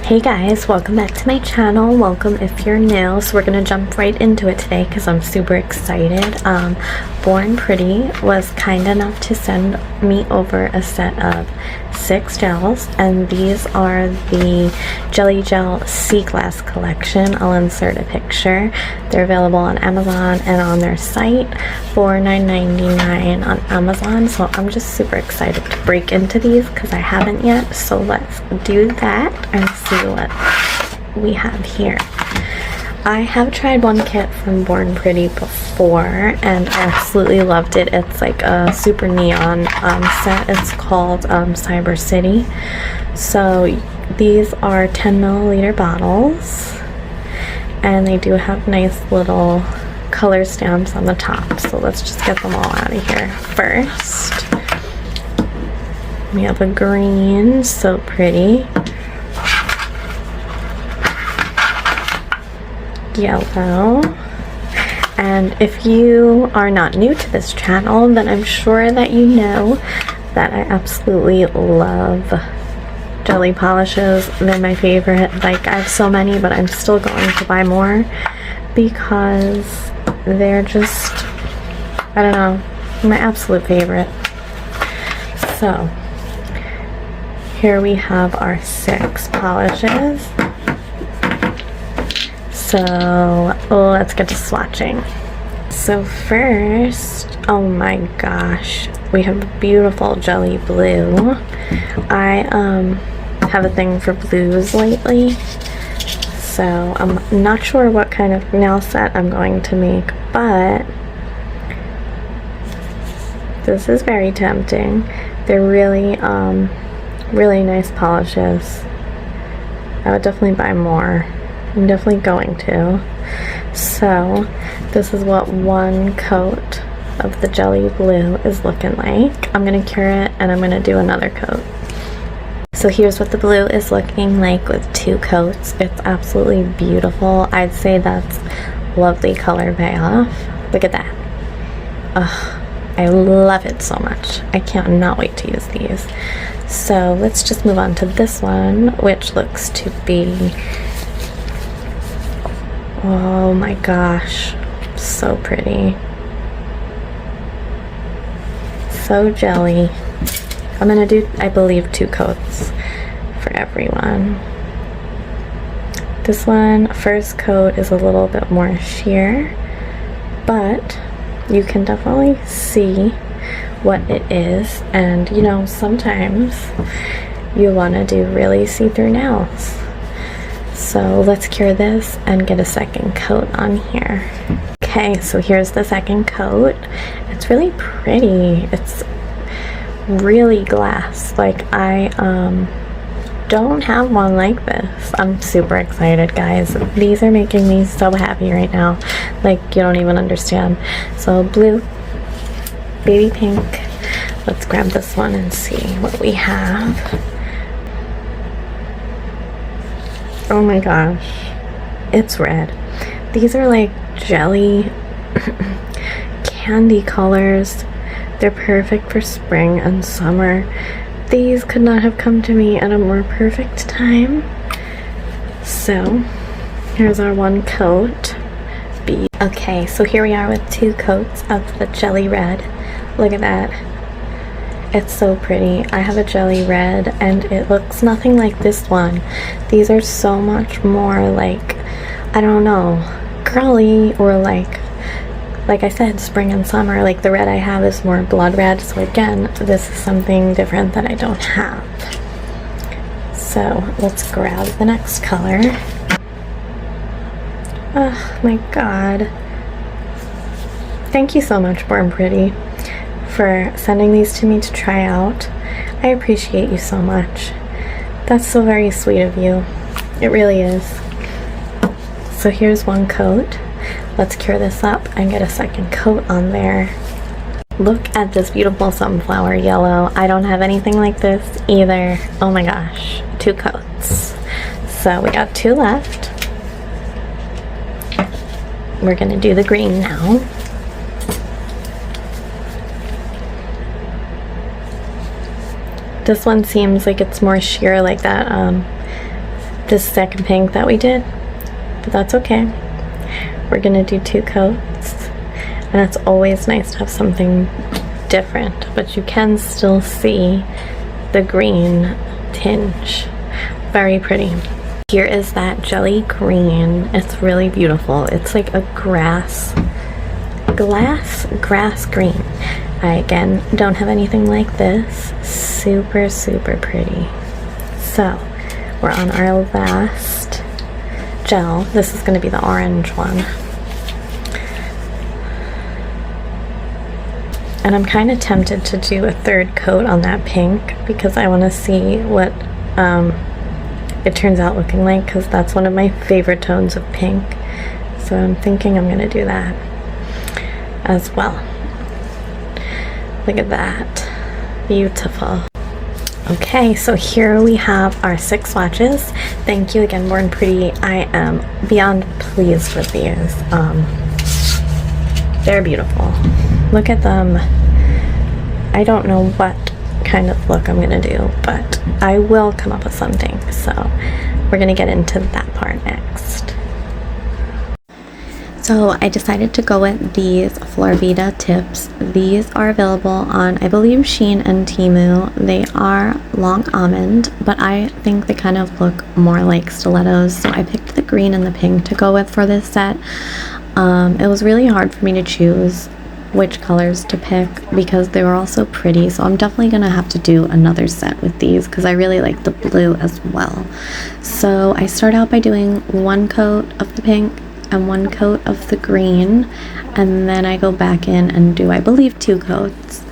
Hey guys, welcome back to my channel. Welcome if you're new. So we're gonna jump right into it today because I'm super excited. Born Pretty was kind enough to send me over a set of 6 gels, and these are the Jelly Gel Sea Glass collection. I'll insert a picture. They're available on Amazon and on their site for $9.99 on Amazon. So I'm just super excited to break into these because I haven't yet. So let's do that and see what we have here. I have tried one kit from Born Pretty before and I absolutely loved it. It's like a super neon set. It's called Cyber City. So these are 10 milliliter bottles and they do have nice little color stamps on the top. So let's just get them all out of here. First, we have a green, so pretty. Yellow. And if you are not new to this channel, then I'm sure that you know that I absolutely love jelly polishes. They're my favorite. Like, I have so many, but I'm still going to buy more because they're just, I don't know, my absolute favorite. So here we have our 6 polishes. So let's get to swatching. So first, oh my gosh, we have a beautiful jelly blue. I have a thing for blues lately, so I'm not sure what kind of nail set I'm going to make, but this is very tempting. They're really really nice polishes. I would definitely buy more. I'm definitely going to. So this is what one coat of the jelly blue is looking like. I'm gonna cure it and I'm gonna do another coat. So here's what the blue is looking like with 2 coats. It's absolutely beautiful. I'd say that's lovely color payoff. Look at that. Ugh, I love it so much. I cannot wait to use these. So let's just move on to this one, which looks to be, oh my gosh, so pretty. So jelly. I'm gonna do, I believe, 2 coats for everyone. This one, first coat, is a little bit more sheer, but you can definitely see what it is. And you know, sometimes you want to do really see-through nails. So let's cure this and get a second coat on here. Okay, so here's the second coat. It's really pretty. It's really glass. Like, I don't have one like this. I'm super excited, guys. These are making me so happy right now. Like, you don't even understand. So blue, baby pink. Let's grab this one and see what we have. Oh my gosh, it's red. These are like jelly candy colors. They're perfect for spring and summer. These could not have come to me at a more perfect time. So here's our one coat. Okay, so here we are with 2 coats of the jelly red. Look at that. It's so pretty. I have a jelly red and it looks nothing like this one. These are so much more like, I don't know, girly, or like I said, spring and summer. Like, the red I have is more blood red. So again, this is something different that I don't have. So let's grab the next color. Oh my god. Thank you so much, Born Pretty, for sending these to me to try out. I appreciate you so much. That's so very sweet of you. It really is. So here's one coat. Let's cure this up and get a second coat on there. Look at this beautiful sunflower yellow. I don't have anything like this either. Oh my gosh, 2 coats. So we got 2 left. We're gonna do the green now. This one seems like it's more sheer, like that the second pink that we did, but that's okay. We're gonna do 2 coats, and it's always nice to have something different, but you can still see the green tinge. Very pretty. Here is that jelly green. It's really beautiful. It's like a grass green. I again don't have anything like this. Super, super pretty. So we're on our last gel. This is going to be the orange one. And I'm kind of tempted to do a 3rd coat on that pink because I want to see what it turns out looking like, because that's one of my favorite tones of pink. So I'm thinking I'm going to do that as well. Look at that. Beautiful. Okay, so here we have our 6 swatches. Thank you again, Born Pretty. I am beyond pleased with these. They're beautiful. Look at them. I don't know what kind of look I'm gonna do, but I will come up with something. So we're gonna get into that part next. So I decided to go with these Florvita tips. These are available on, I believe, Shein and Temu. They are long almond, but I think they kind of look more like stilettos. So I picked the green and the pink to go with for this set. It was really hard for me to choose which colors to pick because they were all so pretty. So I'm definitely gonna have to do another set with these because I really like the blue as well. So I start out by doing 1 coat of the pink and 1 coat of the green, and then I go back in and do, I believe, 2 coats.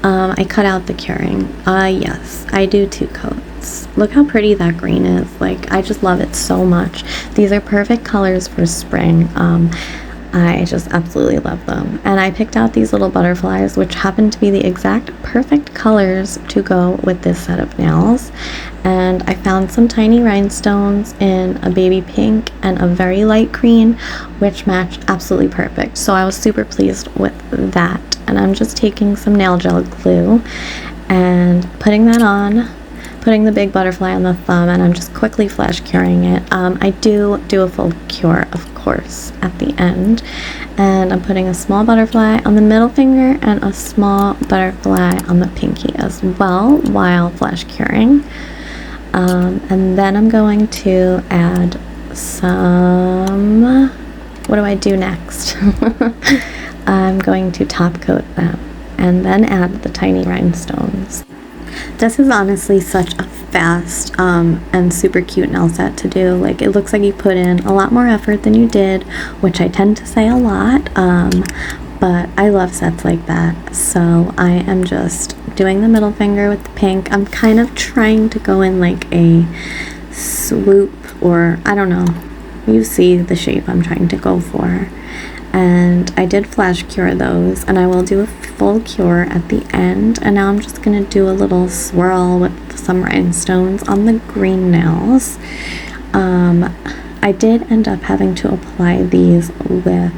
I cut out the curing. Yes, I do 2 coats. Look how pretty that green is. Like, I just love it so much. These are perfect colors for spring. I just absolutely love them. And I picked out these little butterflies, which happen to be the exact perfect colors to go with this set of nails. And I found some tiny rhinestones in a baby pink and a very light green, which matched absolutely perfect. So I was super pleased with that. And I'm just taking some nail gel glue and putting that on, putting the big butterfly on the thumb, and I'm just quickly flash curing it. I do a full cure, of course, at the end. And I'm putting a small butterfly on the middle finger and a small butterfly on the pinky as well while flash curing. And then I'm going to add some, what do I do next? I'm going to top coat them and then add the tiny rhinestones. This is honestly such a fast and super cute nail set to do. Like, it looks like you put in a lot more effort than you did, which I tend to say a lot, but I love sets like that. So I am just doing the middle finger with the pink. I'm kind of trying to go in like a swoop, or I don't know, you see the shape I'm trying to go for. And I did flash cure those, and I will do a full cure at the end. And now I'm just going to do a little swirl with some rhinestones on the green nails. I did end up having to apply these with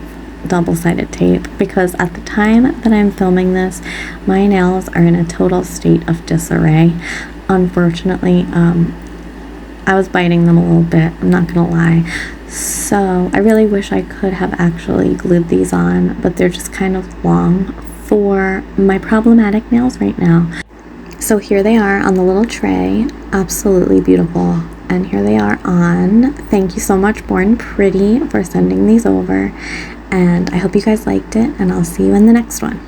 double-sided tape because at the time that I'm filming this, my nails are in a total state of disarray. Unfortunately, I was biting them a little bit, I'm not gonna lie. So I really wish I could have actually glued these on, but they're just kind of long for my problematic nails right now. So here they are on the little tray, absolutely beautiful. And here they are on. Thank you so much, Born Pretty, for sending these over. And I hope you guys liked it, and I'll see you in the next one.